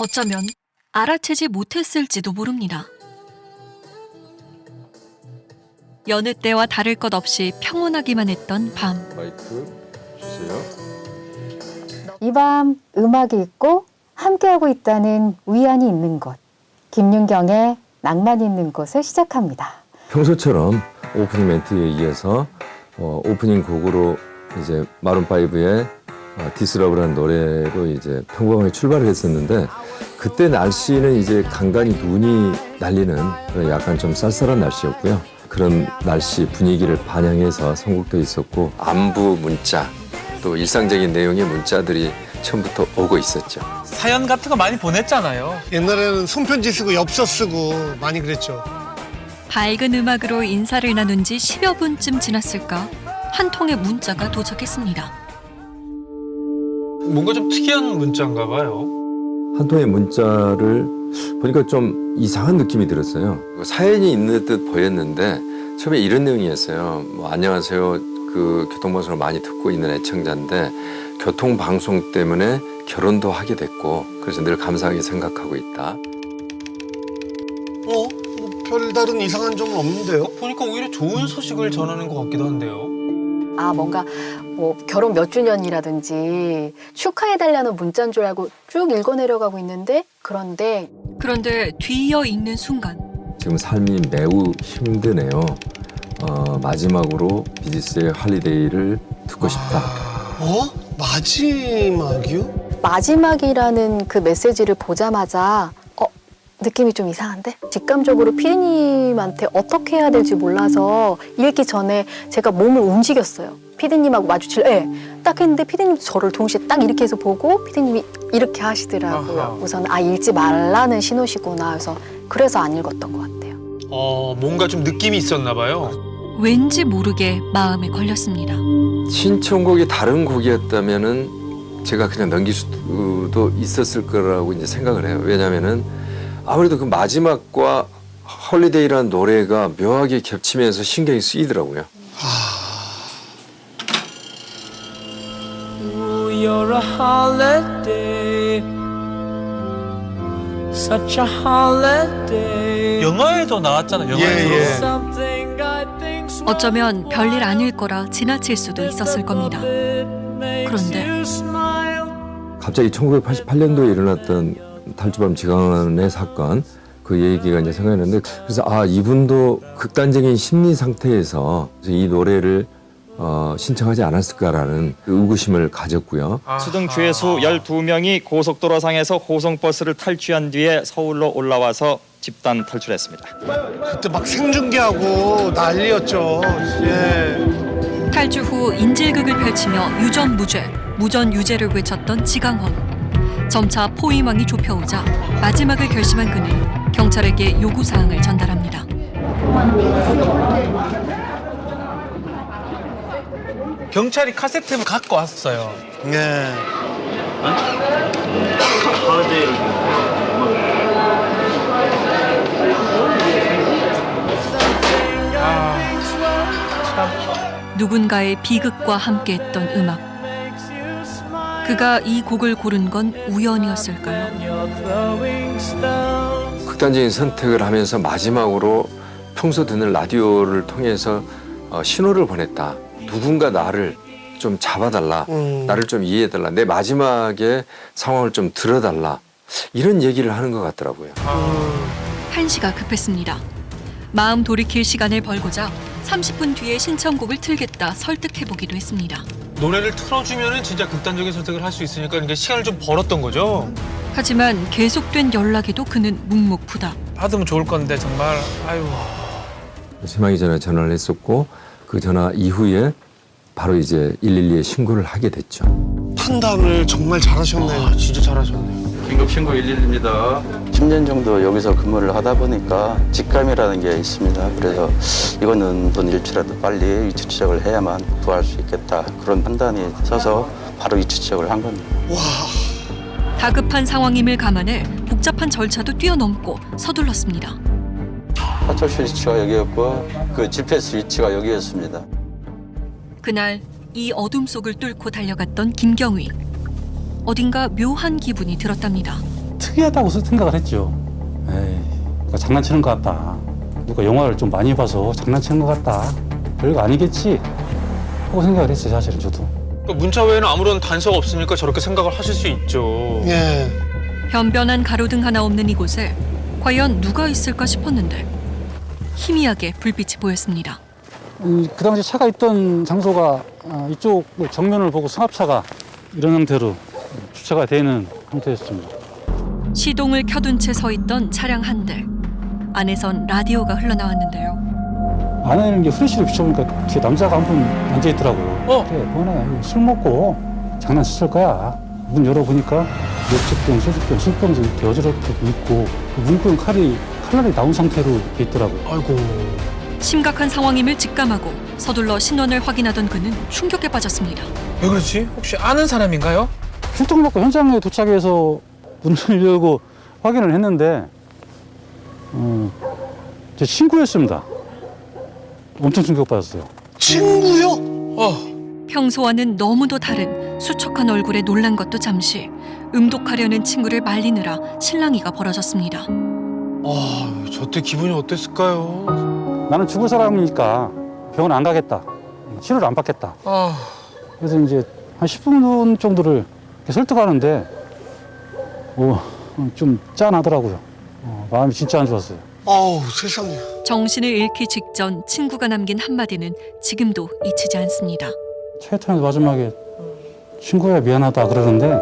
어쩌면 알아채지 못했을지도 모릅니다. 여느 때와 다를 것 없이 평온하기만 했던 밤. 마이크 주세요. 이 밤 음악이 있고 함께하고 있다는 위안이 있는 곳. 김윤경의 낭만이 있는 곳을 시작합니다. 평소처럼 오프닝 멘트에 이어서 오프닝 곡으로 이제 마룬5의 디스러브라는 노래로 이제 평범하게 출발을 했었는데 그때 날씨는 이제 간간히 눈이 날리는 그런 약간 좀 쌀쌀한 날씨였고요. 그런 날씨 분위기를 반영해서 선곡도 있었고 안부 문자 또 일상적인 내용의 문자들이 처음부터 오고 있었죠. 사연 같은 거 많이 보냈잖아요. 옛날에는 손편지 쓰고 엽서 쓰고 많이 그랬죠. 밝은 음악으로 인사를 나눈 지 10여 분쯤 지났을까 한 통의 문자가 도착했습니다. 뭔가 좀 특이한 문자인가 봐요. 한 통의 문자를 보니까 좀 이상한 느낌이 들었어요. 사연이 있는 듯 보였는데 처음에 이런 내용이었어요. 안녕하세요. 그 교통방송을 많이 듣고 있는 애청자인데 교통방송 때문에 결혼도 하게 됐고 그래서 늘 감사하게 생각하고 있다. 뭐 별다른 이상한 점은 없는데요. 보니까 오히려 좋은 소식을 전하는 것 같기도 한데요. 아, 뭔가 뭐 결혼 몇 주년이라든지 축하해달라는 문자인 줄 알고 쭉 읽어내려가고 있는데 그런데 뒤이어 읽는 순간 지금 삶이 매우 힘드네요. 마지막으로 비지스의 할리데이를 듣고 싶다. 마지막이요? 마지막이라는 그 메시지를 보자마자 느낌이 좀 이상한데? 직감적으로 피디님한테 어떻게 해야 될지 몰라서 읽기 전에 제가 몸을 움직였어요. 피디님하고 딱 했는데 피디님도 저를 동시에 딱 이렇게 해서 보고 피디님이 이렇게 하시더라고요. 아하. 우선 읽지 말라는 신호시구나. 그래서 안 읽었던 것 같아요. 뭔가 좀 느낌이 있었나 봐요. 왠지 모르게 마음에 걸렸습니다. 신청곡이 다른 곡이었다면은 제가 그냥 넘길 수도 있었을 거라고 이제 생각을 해요. 왜냐면은 아무래도 그 마지막과 홀리데이라는 노래가 묘하게 겹치면서 신경이 쓰이더라고요. You're a holiday, such a holiday. 영화에도 나왔잖아요. 영화에서. 예. Something I think's 어쩌면 별일 아닐 거라 지나칠 수도 있었을 겁니다. 그런데 갑자기 1988년도에 일어났던 탈주범 지강환의 사건 그 얘기가 이제 생각이 났는데 그래서 이분도 극단적인 심리 상태에서 이 노래를 신청하지 않았을까라는 그 의구심을 가졌고요. 수등 죄수 12명이 고속도로상에서 고속버스를 탈취한 뒤에 서울로 올라와서 집단 탈출했습니다. 그때 막 생중계하고 난리였죠. 예. 탈주 후 인질극을 펼치며 유전 무죄, 무전 유죄를 외쳤던 지강헌. 점차 포위망이 좁혀오자 마지막을 결심한 그는 경찰에게 요구사항을 전달합니다. 경찰이 카세트를 갖고 왔어요. 예. 누군가의 비극과 함께했던 음악. 그가 이 곡을 고른 건 우연이었을까요? 극단적인 선택을 하면서 마지막으로 평소 듣는 라디오를 통해서 신호를 보냈다. 누군가 나를 좀 잡아달라. 나를 좀 이해해달라. 내 마지막에 상황을 좀 들어달라. 이런 얘기를 하는 것 같더라고요. 한시가 급했습니다. 마음 돌이킬 시간을 벌고자 30분 뒤에 신청곡을 틀겠다 설득해보기도 했습니다. 노래를 틀어주면 진짜 극단적인 선택을 할 수 있으니까 그러니까 시간을 좀 벌었던 거죠. 하지만 계속된 연락에도 그는 묵묵부답. 받으면 좋을 건데 정말 아유. 사망이 전에 전화를 했었고 그 전화 이후에 바로 이제 112에 신고를 하게 됐죠. 판단을 정말 잘하셨네요. 진짜 잘하셨네요. 긴급 신고 112입니다. 10년 정도 여기서 근무를 하다 보니까 직감이라는 게 있습니다. 그래서 이거는 어떤 일치라도 빨리 위치 추적을 해야만 구할 수 있겠다. 그런 판단이 서서 바로 위치 추적을 한 겁니다. 다급한 상황임을 감안해 복잡한 절차도 뛰어넘고 서둘렀습니다. 파출소 위치가 여기였고 그 GPS 위치가 여기였습니다. 그날 이 어둠 속을 뚫고 달려갔던 김경위. 어딘가 묘한 기분이 들었답니다. 특이하다고 생각을 했죠. 에이, 누가 장난치는 것 같다. 누가 영화를 좀 많이 봐서 장난치는 것 같다. 별거 아니겠지 하고 생각을 했어요. 사실은 저도. 그러니까 문자 외에는 아무런 단서가 없으니까 저렇게 생각을 하실 수 있죠. 예. 변변한 가로등 하나 없는 이곳에 과연 누가 있을까 싶었는데 희미하게 불빛이 보였습니다. 그 당시 차가 있던 장소가 이쪽 정면을 보고 승합차가 이런 형태로 주차가 되어 있는 상태였습니다. 시동을 켜둔 채 서 있던 차량 한 대. 안에선 라디오가 흘러나왔는데요. 안에는 이제 후레쉬를 비춰보니까 뒤에 남자가 한 분 앉아 있더라고요. 그래, 뭐네, 술 먹고 장난쳤을 거야. 문 열어보니까 맥주병, 소주병, 술병 이렇게 어지럽게 있고 문구형 칼날이 나온 상태로 이렇게 있더라고요. 아이고. 심각한 상황임을 직감하고 서둘러 신원을 확인하던 그는 충격에 빠졌습니다. 왜 그렇지? 혹시 아는 사람인가요? 출동받고 현장에 도착해서 문을 열고 확인을 했는데 제 친구였습니다. 엄청 충격받았어요. 친구요? 평소와는 너무도 다른 수척한 얼굴에 놀란 것도 잠시 음독하려는 친구를 말리느라 실랑이가 벌어졌습니다. 저때 기분이 어땠을까요? 나는 죽을 사람이니까 병원 안 가겠다. 치료를 안 받겠다. 그래서 이제 한 10분 정도를 이렇게 설득하는데 좀 짠하더라고요. 마음이 진짜 안 좋았어요. 아우, 세상에. 정신을 잃기 직전 친구가 남긴 한마디는 지금도 잊히지 않습니다. 차에 타면서 마지막에 친구야 미안하다 그러는데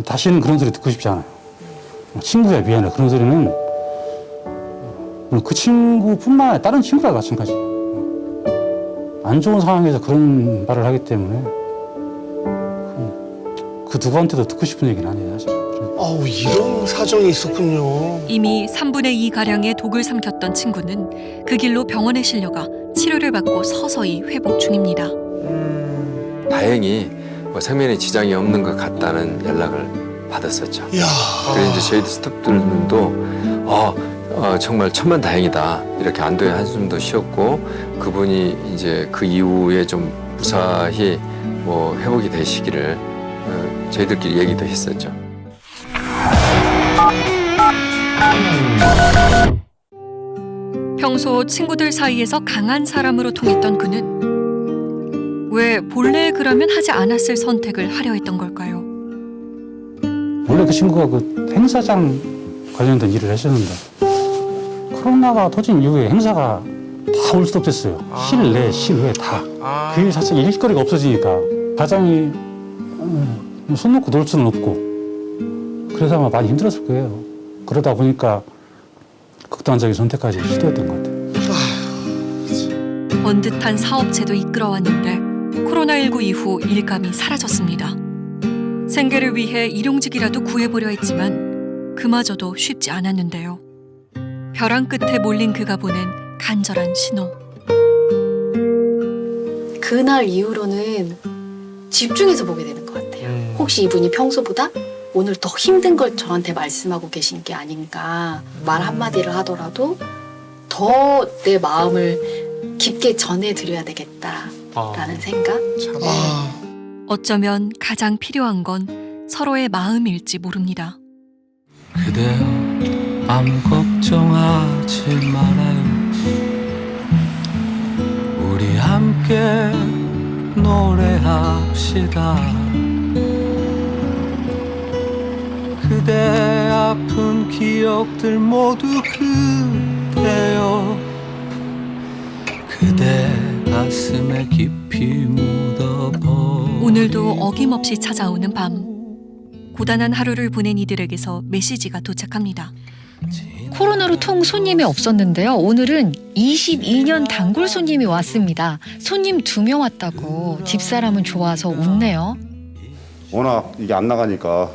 다시는 그런 소리 듣고 싶지 않아요. 친구야 미안해 그런 소리는 그 친구뿐만 아니라 다른 친구랑 마찬가지. 안 좋은 상황에서 그런 말을 하기 때문에 그 누구한테도 듣고 싶은 얘기는 아니에요 사실. 아우, 이런 사정이 있었군요. 이미 3분의 2 가량의 독을 삼켰던 친구는 그 길로 병원에 실려가 치료를 받고 서서히 회복 중입니다. 다행히 뭐 생명에 지장이 없는 것 같다는 연락을 받았었죠. 이야. 그래서 이제 저희 스태프들도 정말 천만다행이다 이렇게 안도의 한숨도 쉬었고 그분이 이제 그 이후에 좀 무사히 뭐 회복이 되시기를 저희들끼리 얘기도 했었죠. 평소 친구들 사이에서 강한 사람으로 통했던 그는 왜 본래 그러면 하지 않았을 선택을 하려 했던 걸까요? 원래 그 친구가 그 행사장 관련된 일을 했었는데 코로나가 터진 이후에 행사가 다 올 수도 없었어요. 실내, 실외 다. 그 일 자체가 일거리가 없어지니까 가장이 손 놓고 놀 수는 없고 그래서 아마 많이 힘들었을 거예요. 그러다 보니까 극단적인 선택까지 시도했던 것 같아요. 번듯한 사업체도 이끌어왔는데 코로나19 이후 일감이 사라졌습니다. 생계를 위해 일용직이라도 구해보려 했지만 그마저도 쉽지 않았는데요. 벼랑 끝에 몰린 그가 보낸 간절한 신호. 그날 이후로는 집중해서 보게 되는 것 같아요. 혹시 이분이 평소보다 오늘 더 힘든 걸 저한테 말씀하고 계신 게 아닌가. 말 한마디를 하더라도 더 내 마음을 깊게 전해드려야 되겠다라는 생각. 어쩌면 가장 필요한 건 서로의 마음일지 모릅니다. 그대여 아무 걱정하지 말아요. 우리 함께 노래합시다. 그대 아픈 기억들 모두 그대여 그대 가슴에 깊이 묻어버. 오늘도 어김없이 찾아오는 밤. 고단한 하루를 보낸 이들에게서 메시지가 도착합니다. 코로나로 통 손님이 없었는데요. 오늘은 22년 단골 손님이 왔습니다. 손님 2명 왔다고 집사람은 좋아서 웃네요. 워낙 이게 안 나가니까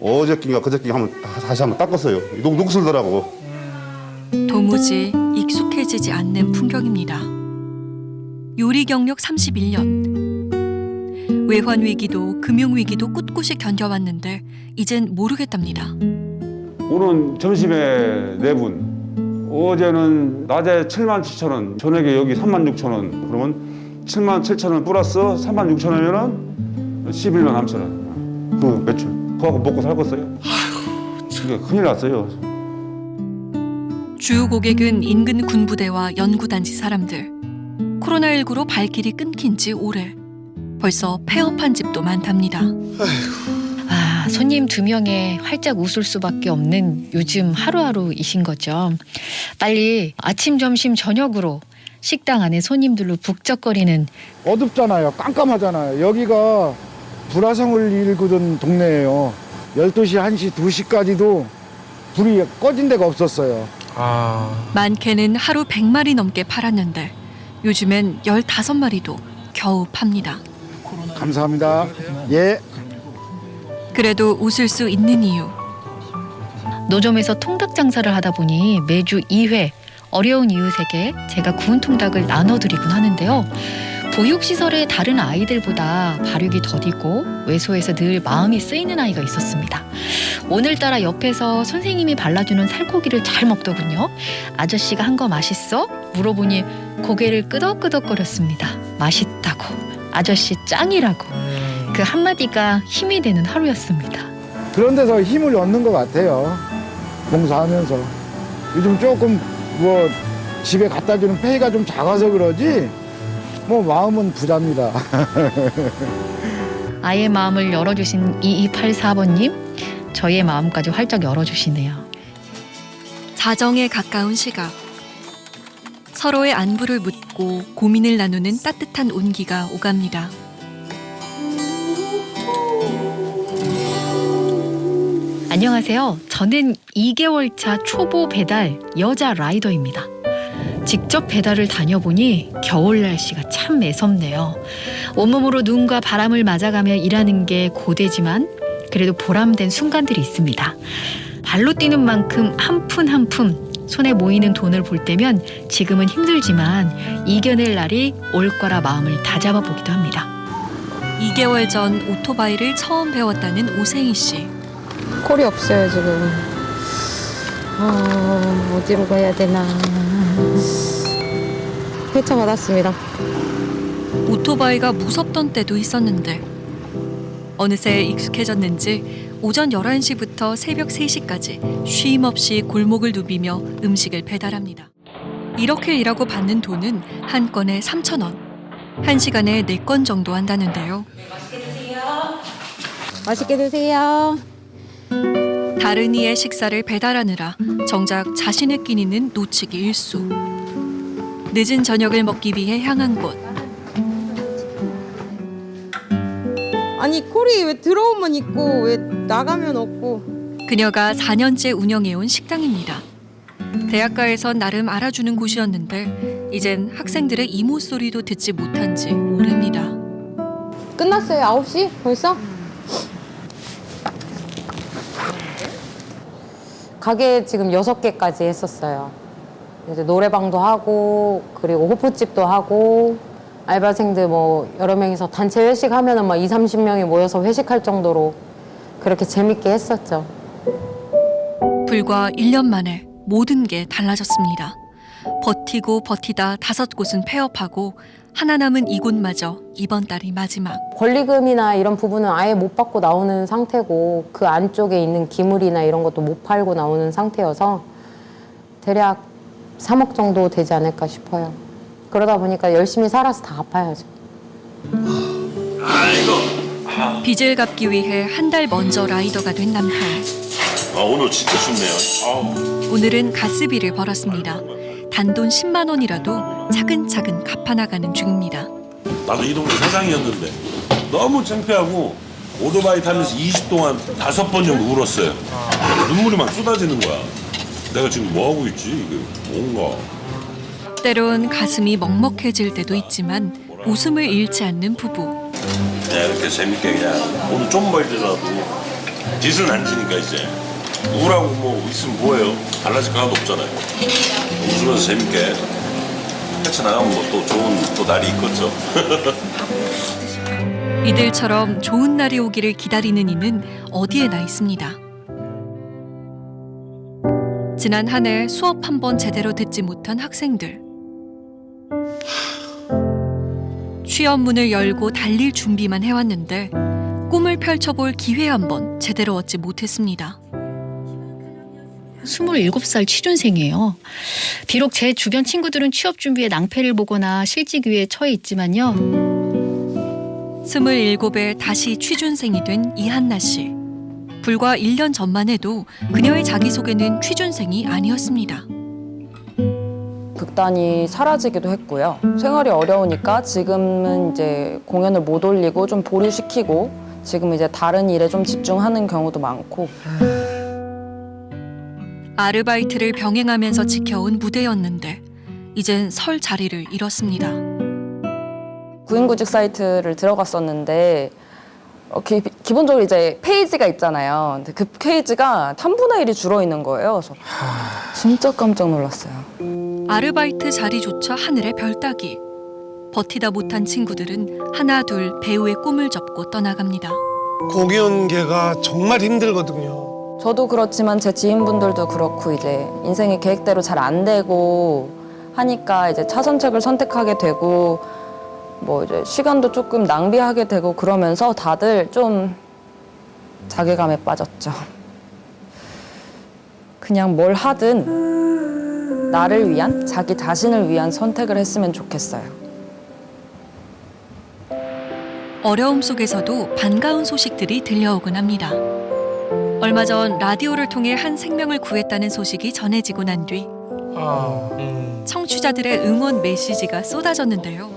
어저께인가 그저께 다시 한번 닦았어요. 녹슬더라고. 도무지 익숙해지지 않는 풍경입니다. 요리 경력 31년. 외환 위기도 금융 위기도 꿋꿋이 견뎌왔는데 이젠 모르겠답니다. 오늘 점심에 4분, 어제는 낮에 77,000원, 저녁에 여기 36,000원. 그러면 77,000원 플러스 36,000원이면 11만 3천 원. 그 매출 그하고 먹고 살겠어요? 이게 큰일 났어요. 주 고객은 인근 군부대와 연구단지 사람들. 코로나19로 발길이 끊긴 지 오래. 벌써 폐업한 집도 많답니다. 아, 손님 2명에 활짝 웃을 수밖에 없는 요즘 하루하루이신 거죠. 빨리 아침, 점심, 저녁으로 식당 안에 손님들로 북적거리는 어둡잖아요. 깜깜하잖아요. 여기가 불화성을 일구던 동네예요. 12시, 1시, 2시까지도 불이 꺼진 데가 없었어요. 많게는 하루 100마리 넘게 팔았는데 요즘엔 15마리도 겨우 팝니다. 감사합니다. 예. 그래도 웃을 수 있는 이유. 노점에서 통닭 장사를 하다 보니 매주 2회 어려운 이웃에게 제가 구운 통닭을 나눠드리곤 하는데요. 보육시설의 다른 아이들보다 발육이 더디고 외소해서 늘 마음이 쓰이는 아이가 있었습니다. 오늘따라 옆에서 선생님이 발라주는 살코기를 잘 먹더군요. 아저씨가 한 거 맛있어? 물어보니 고개를 끄덕끄덕거렸습니다. 맛있다고. 아저씨 짱이라고. 그 한마디가 힘이 되는 하루였습니다. 그런 데서 힘을 얻는 것 같아요. 봉사하면서. 요즘 조금 뭐 집에 갖다 주는 페이가 좀 작아서 그러지 뭐 마음은 부자입니다. 아이의 마음을 열어주신 2284번님, 저희의 마음까지 활짝 열어주시네요. 자정에 가까운 시각. 서로의 안부를 묻고 고민을 나누는 따뜻한 온기가 오갑니다. 안녕하세요. 저는 2개월 차 초보 배달 여자 라이더입니다. 직접 배달을 다녀보니 겨울 날씨가 참 매섭네요. 온몸으로 눈과 바람을 맞아가며 일하는 게 고되지만 그래도 보람된 순간들이 있습니다. 발로 뛰는 만큼 한 푼 한 푼 손에 모이는 돈을 볼 때면 지금은 힘들지만 이겨낼 날이 올 거라 마음을 다잡아 보기도 합니다. 2개월 전 오토바이를 처음 배웠다는 오세희 씨. 콜이 없어요 지금. 어디로 가야 되나. 회차 받았습니다. 오토바이가 무섭던 때도 있었는데 어느새 익숙해졌는지 오전 11시부터 새벽 3시까지 쉼 없이 골목을 누비며 음식을 배달합니다. 이렇게 일하고 받는 돈은 한 건에 3,000원. 1시간에 4건 정도 한다는데요. 맛있게 드세요. 다른 이의 식사를 배달하느라 정작 자신의 끼니는 놓치기 일수. 늦은 저녁을 먹기 위해 향한 곳. 아니 콜이 왜 들어오면 있고 왜 나가면 없고. 그녀가 4년째 운영해온 식당입니다. 대학가에선 나름 알아주는 곳이었는데 이젠 학생들의 이모 소리도 듣지 못한 지 오래입니다. 끝났어요? 9시? 벌써? 가게 지금 6개까지 했었어요. 이제 노래방도 하고 그리고 호프집도 하고 알바생들 뭐 여러 명이서 단체 회식하면은 막 20-30명이 모여서 회식할 정도로 그렇게 재밌게 했었죠. 불과 1년 만에 모든 게 달라졌습니다. 버티고 버티다 5곳은 폐업하고 하나 남은 이곳마저 이번 달이 마지막. 권리금이나 이런 부분은 아예 못 받고 나오는 상태고 그 안쪽에 있는 기물이나 이런 것도 못 팔고 나오는 상태여서 대략 3억 정도 되지 않을까 싶어요. 그러다 보니까 열심히 살아서 다 갚아야죠. 빚을 갚기 위해 한 달 먼저 라이더가 된 남편. 오늘 진짜 춥네요. 오늘은 가스비를 벌었습니다. 단돈 10만 원이라도 차근차근 갚아나가는 중입니다. 나도 이 동네 사장이었는데 너무 창피하고 오토바이 타면서 20 동안 5번 정도 울었어요. 눈물이 막 쏟아지는 거야. 내가 지금 뭐 하고 있지? 이게 뭔가. 때론 가슴이 먹먹해질 때도 있지만 웃음을 잃지 않는 부부. 그냥 이렇게 재밌게 그냥 오늘 좀 벌더라도 빚은 안 지니까 이제 우울하고 뭐 있으면 뭐예요? 달라질 거 하나도 없잖아요. 웃으면서 재밌게 헤쳐나가면 뭐 또 좋은 또 날이 있겠죠. 이들처럼 좋은 날이 오기를 기다리는 이는 어디에나 있습니다. 지난 한 해 수업 한 번 제대로 듣지 못한 학생들. 취업 문을 열고 달릴 준비만 해왔는데 꿈을 펼쳐볼 기회 한 번 제대로 얻지 못했습니다. 27살 취준생이에요. 비록 제 주변 친구들은 취업 준비에 낭패를 보거나 실직 위에 처해 있지만요. 27에 다시 취준생이 된 이한나 씨. 불과 1년 전만 해도 그녀의 자기소개는 취준생이 아니었습니다. 극단이 사라지기도 했고요. 생활이 어려우니까 지금은 이제 공연을 못 올리고 좀 보류시키고 지금 이제 다른 일에 좀 집중하는 경우도 많고. 아르바이트를 병행하면서 지켜온 무대였는데 이젠 설 자리를 잃었습니다. 구인구직 사이트를 들어갔었는데 기본적으로 이제 페이지가 있잖아요. 근데 그 페이지가 3분의 1이 줄어 있는 거예요. 그래서 진짜 깜짝 놀랐어요. 아르바이트 자리조차 하늘의 별 따기. 버티다 못한 친구들은 하나 둘 배우의 꿈을 접고 떠나갑니다. 공연계가 정말 힘들거든요. 저도 그렇지만 제 지인분들도 그렇고 이제 인생이 계획대로 잘 안 되고 하니까 이제 차선책을 선택하게 되고 뭐 이제 시간도 조금 낭비하게 되고 그러면서 다들 좀 자괴감에 빠졌죠. 그냥 뭘 하든 나를 위한, 자기 자신을 위한 선택을 했으면 좋겠어요. 어려움 속에서도 반가운 소식들이 들려오곤 합니다. 얼마 전 라디오를 통해 한 생명을 구했다는 소식이 전해지고 난 뒤 청취자들의 응원 메시지가 쏟아졌는데요.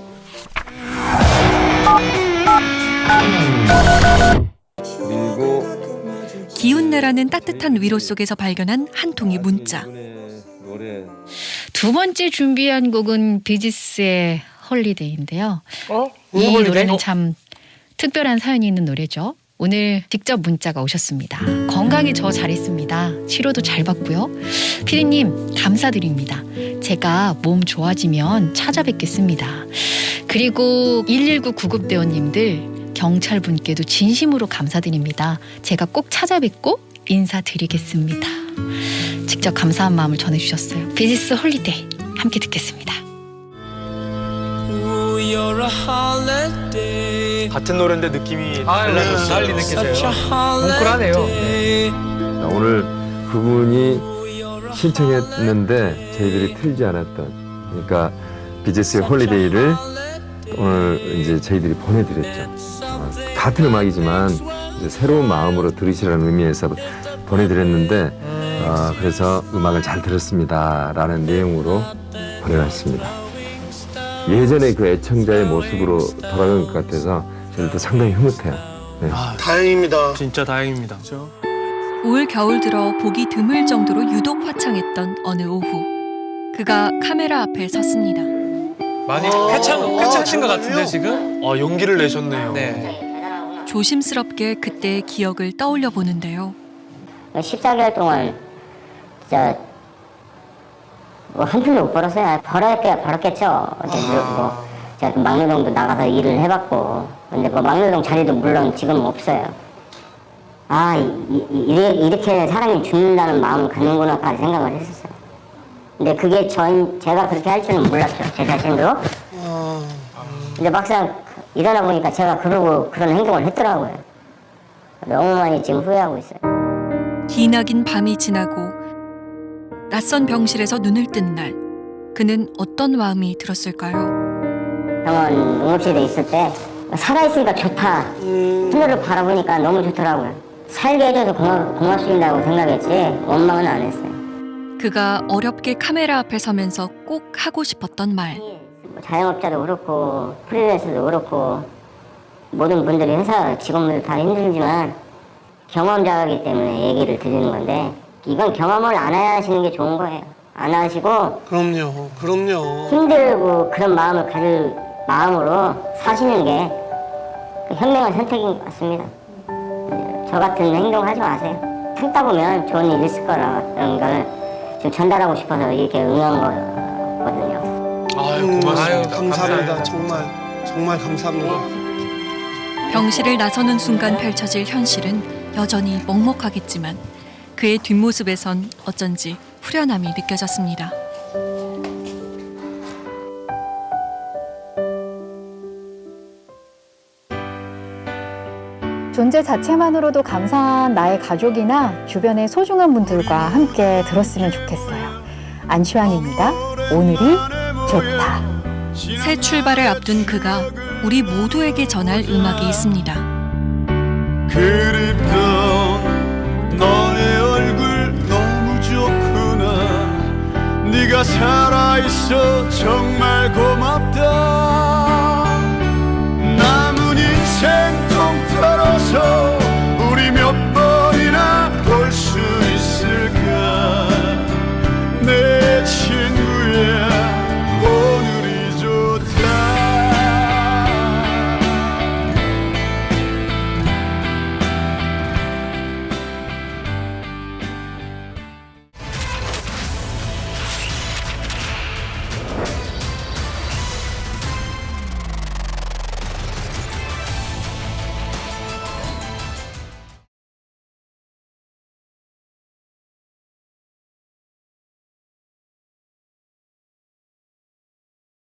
그리고 기운내라는 따뜻한 위로 속에서 발견한 한 통의 문자. 노래 두 번째 준비한 곡은 비지스의 홀리데이인데요. 이 홀리데이? 노래는 참 특별한 사연이 있는 노래죠. 오늘 직접 문자가 오셨습니다. 건강에 저 잘했습니다. 치료도 잘 받고요. 피디님 감사드립니다. 제가 몸 좋아지면 찾아뵙겠습니다. 그리고 119 구급대원님들 경찰분께도 진심으로 감사드립니다. 제가 꼭 찾아뵙고 인사드리겠습니다. 직접 감사한 마음을 전해주셨어요. 비지스 홀리데이 함께 듣겠습니다. 같은 노래인데 느낌이 달라졌어요. 빨리 느껴져요. 뭉클하네요. 오늘 그분이 신청했는데 저희들이 틀지 않았던, 그러니까 비지스의 홀리데이를 오늘 이제 저희들이 보내드렸죠. 같은 음악이지만 이제 새로운 마음으로 들으시라는 의미에서 보내드렸는데 그래서 음악을 잘 들었습니다라는 내용으로 보내놨습니다. 예전에 그 애청자의 모습으로 돌아간 것 같아서 저희도 상당히 흐뭇해요. 네. 다행입니다. 진짜 다행입니다. 올 겨울 들어 보기 드물 정도로 유독 화창했던 어느 오후. 그가 카메라 앞에 섰습니다. 많이 회창하신 것 같은데 지금? 용기를 내셨네요. 조심스럽게 그때의 기억을 떠올려 보는데요. 14개월 동안 한 푼도 못 벌었어요. 벌었겠죠. 제가 막노동도 나가서 일을 해봤고, 근데 막노동 자리도 물론 지금 없어요. 이렇게 사람이 죽는다는 마음을 갖는구나까지 생각을 했었어요. 근데 그게 제가 그렇게 할 줄은 몰랐죠. 제 자신도. 근데 막상 일어나 보니까 제가 그러고 그런 행동을 했더라고요. 너무 많이 지금 후회하고 있어요. 기나긴 밤이 지나고 낯선 병실에서 눈을 뜬 날, 그는 어떤 마음이 들었을까요? 병원 응급실에 있을 때 살아있으니까 좋다. 하늘을 바라보니까 너무 좋더라고요. 살게 해줘서 고맙습니다고 생각했지 원망은 안 했어요. 그가 어렵게 카메라 앞에 서면서 꼭 하고 싶었던 말. 자영업자도 그렇고 프리랜서도 그렇고 모든 분들이 회사 직원들 다 힘들지만 경험자이기 때문에 얘기를 드리는 건데 이건 경험을 안 하시는 게 좋은 거예요. 안 하시고 그럼요. 힘들고 그런 마음을 가질 마음으로 사시는 게 현명한 선택인 것 같습니다. 저 같은 행동하지 마세요. 참다 보면 좋은 일 있을 거라는 걸 좀 전달하고 싶어서 이렇게 응한 거거든요. 고맙습니다. 감사합니다. 정말 감사합니다. 병실을 나서는 순간 펼쳐질 현실은 여전히 먹먹하겠지만 그의 뒷모습에선 어쩐지 후련함이 느껴졌습니다. 존재 자체만으로도 감사한 나의 가족이나 주변의 소중한 분들과 함께 들었으면 좋겠어요. 안시환입니다. 오늘이 좋다. 새 출발을 앞둔 그가 우리 모두에게 전할 음악이 있습니다. 그립던 너의 얼굴 너무 좋구나. 네가 살아있어 정말 고맙다. 남은 인생 통틀어서